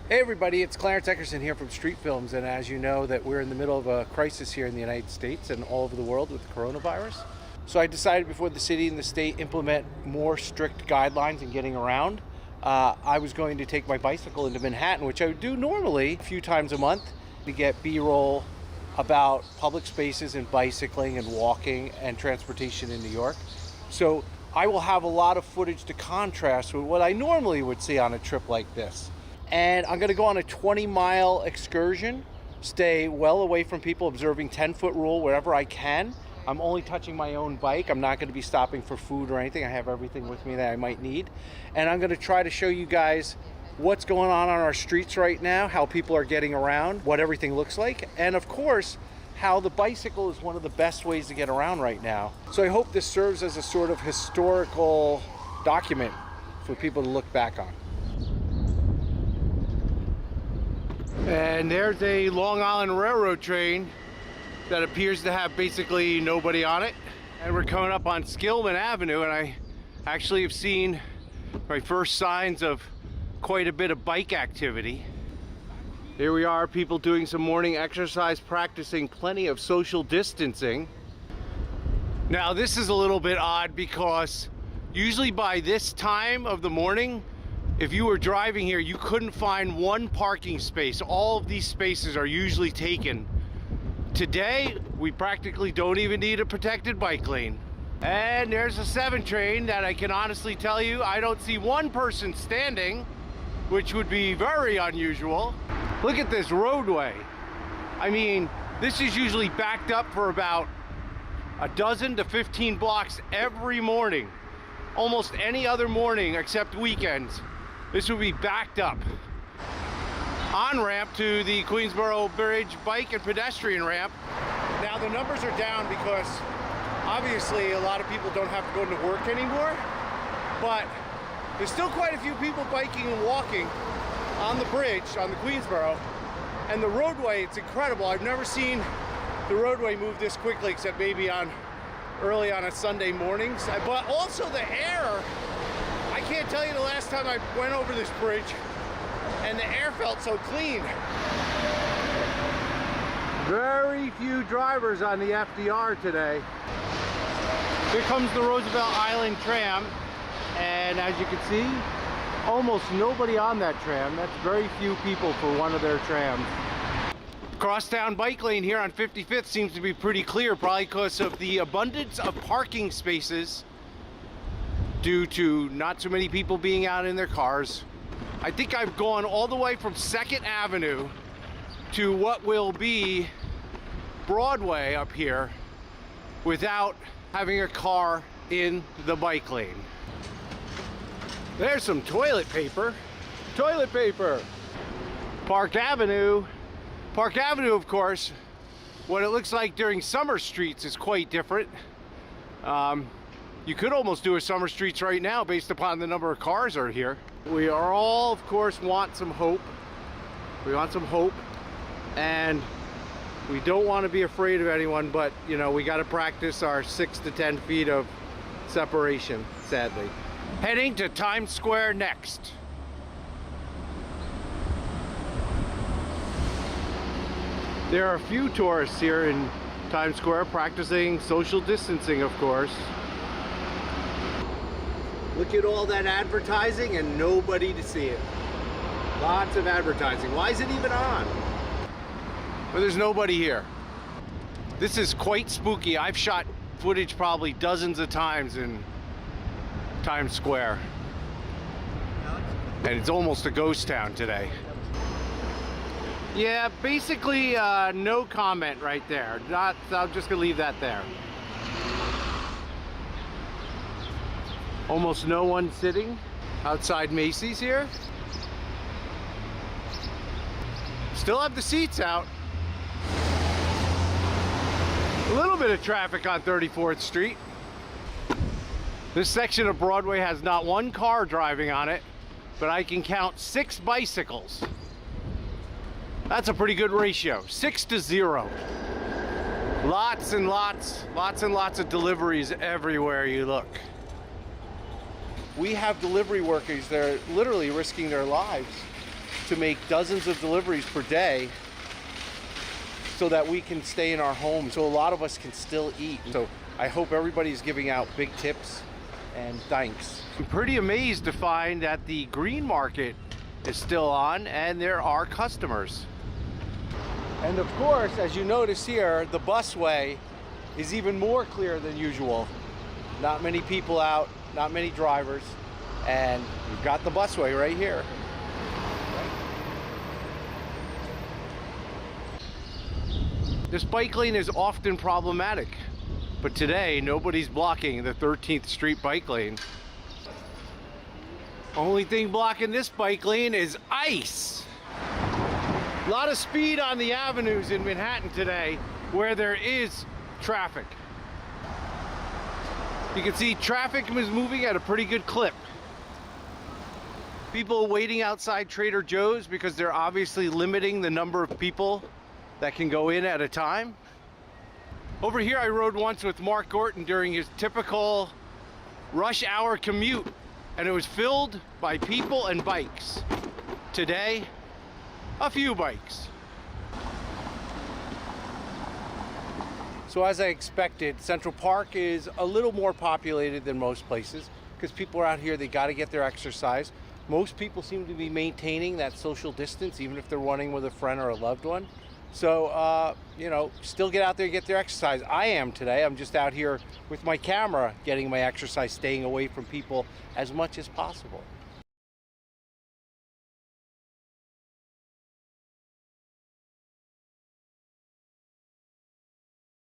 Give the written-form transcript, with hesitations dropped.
Hey everybody, it's Clarence Eckerson here from Streetfilms, and as you know that we're in the middle of a crisis here in the United States and all over the world with the coronavirus. So I decided before the city and the state implement more strict guidelines in getting around, I was going to take my bicycle into Manhattan, which I would do normally a few times a month, to get B-roll about public spaces and bicycling and walking and transportation in New York. So I will have a lot of footage to contrast with what I normally would see on a trip like this. And I'm gonna go on a 20-mile excursion, stay well away from people, observing 10-foot rule wherever I can. I'm only touching my own bike. I'm not gonna be stopping for food or anything. I have everything with me that I might need. And I'm gonna try to show you guys what's going on our streets right now, how people are getting around, what everything looks like, and of course, how the bicycle is one of the best ways to get around right now. So I hope this serves as a sort of historical document for people to look back on. And there's a Long Island Railroad train that appears to have basically nobody on it. And we're coming up on Skillman Avenue, and I actually have seen my first signs of quite a bit of bike activity. Here we are, people doing some morning exercise, practicing plenty of social distancing. Now this is a little bit odd because usually by this time of the morning, if you were driving here, you couldn't find one parking space. All of these spaces are usually taken. Today, we practically don't even need a protected bike lane. And there's a 7 train that I can honestly tell you, I don't see one person standing, which would be very unusual. Look at this roadway. I mean, this is usually backed up for about a dozen to 15 blocks every morning. Almost any other morning except weekends. This would be backed up. On-ramp to the Queensboro Bridge bike and pedestrian ramp. Now the numbers are down because obviously a lot of people don't have to go to work anymore, but there's still quite a few people biking and walking on the bridge, on the Queensboro. And the roadway, it's incredible. I've never seen the roadway move this quickly, except maybe early on a Sunday mornings. But also the air, I can't tell you the last time I went over this bridge and the air felt so clean. Very few drivers on the FDR today. Here comes the Roosevelt Island tram, and as you can see, almost nobody on that tram. That's very few people for one of their trams. Crosstown bike lane here on 55th seems to be pretty clear, probably because of the abundance of parking spaces due to not so many people being out in their cars. I think I've gone all the way from 2nd Avenue to what will be Broadway up here without having a car in the bike lane. There's some toilet paper. Toilet paper! Park Avenue. Park Avenue, of course, what it looks like during summer streets is quite different. You could almost do a summer streets right now based upon the number of cars are here. We are all, of course, want some hope. We want some hope, and we don't want to be afraid of anyone, but you know, we got to practice our 6 to 10 feet of separation, sadly. Heading to Times Square next. There are a few tourists here in Times Square practicing social distancing, of course. Look at all that advertising and nobody to see it. Lots of advertising. Why is it even on? Well, there's nobody here. This is quite spooky. I've shot footage probably dozens of times in Times Square. And it's almost a ghost town today. Yeah, basically no comment right there. I'm just gonna leave that there. Almost no one sitting outside Macy's here. Still have the seats out. A little bit of traffic on 34th Street. This section of Broadway has not one car driving on it, but I can count 6 bicycles. That's a pretty good ratio, 6 to 0. Lots and lots of deliveries everywhere you look. We have delivery workers that are literally risking their lives to make dozens of deliveries per day so that we can stay in our homes, so a lot of us can still eat. So I hope everybody's giving out big tips and thanks. I'm pretty amazed to find that the green market is still on and there are customers. And of course, as you notice here, the busway is even more clear than usual. Not many people out, not many drivers, and you've got the busway right here. This bike lane is often problematic, but today nobody's blocking the 13th Street bike lane. Only thing blocking this bike lane is ice. A lot of speed on the avenues in Manhattan today where there is traffic. You can see traffic is moving at a pretty good clip. People waiting outside Trader Joe's because they're obviously limiting the number of people that can go in at a time. Over here I rode once with Mark Gorton during his typical rush hour commute, and it was filled by people and bikes. Today, a few bikes. So as I expected, Central Park is a little more populated than most places because people are out here, they got to get their exercise. Most people seem to be maintaining that social distance, even if they're running with a friend or a loved one. So, you know, still get out there and get their exercise. I am today. I'm just out here with my camera getting my exercise, staying away from people as much as possible.